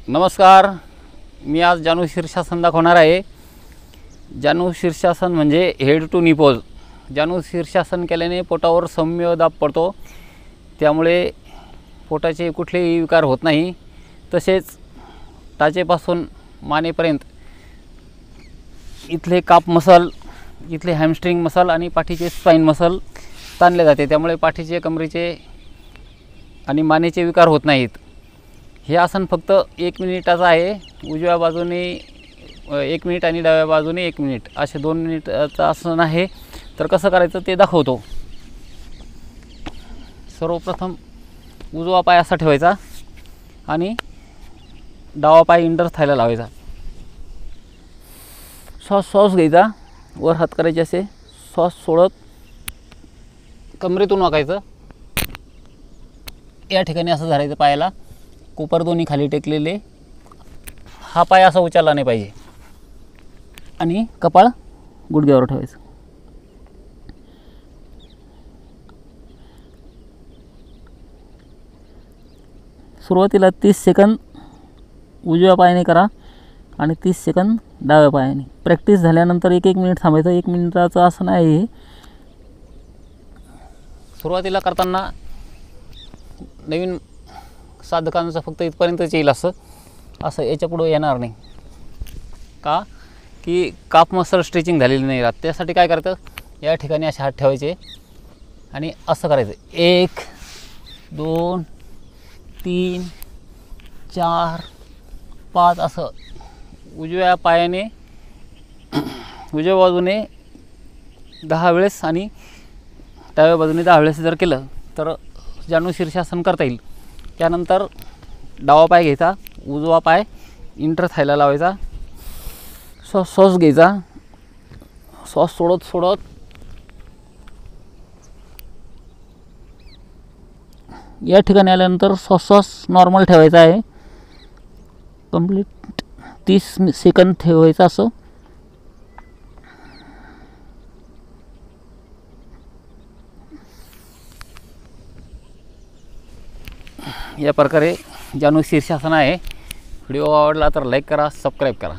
नमस्कार, मी आज जानू शीर्षासन दाखवणार आहे। जानू शीर्षासन म्हणजे हेड टू नी पोज। जानू शीर्षासन केल्याने पोटावर सौम्य दाब पडतो, त्यामुळे पोटाचे कुठलेही विकार होत नाही। तसेच टाचेपासून मानेपर्यंत इथले काप मसल, इथले हॅमस्ट्रिंग मसल आणि पाठीचे स्पाइन मसल ताणले जाते, त्यामुळे पाठीचे, कमरेचे आणि मानेचे विकार होत नाहीत। हे आसन फक्त 1 मिनिटाचं आहे। उजव्या बाजूने 1 मिनिट आणि डाव्या बाजूने 1 मिनिट असे 2 मिनिटाचं आसन आहे। तर कसं करायचं ते दाखवतो। सर्वप्रथम उजवा पाय असा ठेवायचा आणि डावा पाय इंडर थायला लावायचा। श्वास घ्यायचा, वर हात करायचे असे, श्वास सोडत कमरेतून वाकायचं। या ठिकाणी असं धरायचं पायाला, कोपर दोन्ही खाली टेकलेले, हा पाय असा उचलला नाही पाहिजे आणि कपाळ गुडघ्यावर ठेवायचं। सुरुवातीला 30 सेकंद उजव्या पायाने करा आणि 30 सेकंद डाव्या पायाने। प्रॅक्टिस झाल्यानंतर 1-1 मिनिट थांबायचं। 1 मिनिटाचं आसन आहे हे। सुरुवातीला करताना नवीन साधकांचं फक्त इथपर्यंतच येईल, असं याच्या पुढे येणार नाही, का की काप मसल स्ट्रेचिंग झालेली नाही राहत। त्यासाठी काय करायचं, या ठिकाणी असे हात ठेवायचे आणि असं करायचं। 1 2 3 4 5 असं उजव्या पायाने उजव्या बाजूने 10 वेळेस आणि डाव्या बाजूने 10 वेळेस जर केलं तर जानू शीर्षासन करता येईल। त्यानंतर डावा पाय घ्यायचा, उजवा पाय इंटर थायला लावायचा, श्वास घ्यायचा, श्वास सोडत या ठिकाणी आल्यानंतर श्वास नॉर्मल ठेवायचा आहे। कंप्लीट 30 सेकंद ठेवायचं असं। या प्रकारे जानू शीर्षासन आहे। व्हिडिओ आवडला तर लाईक करा, सबस्क्राईब करा।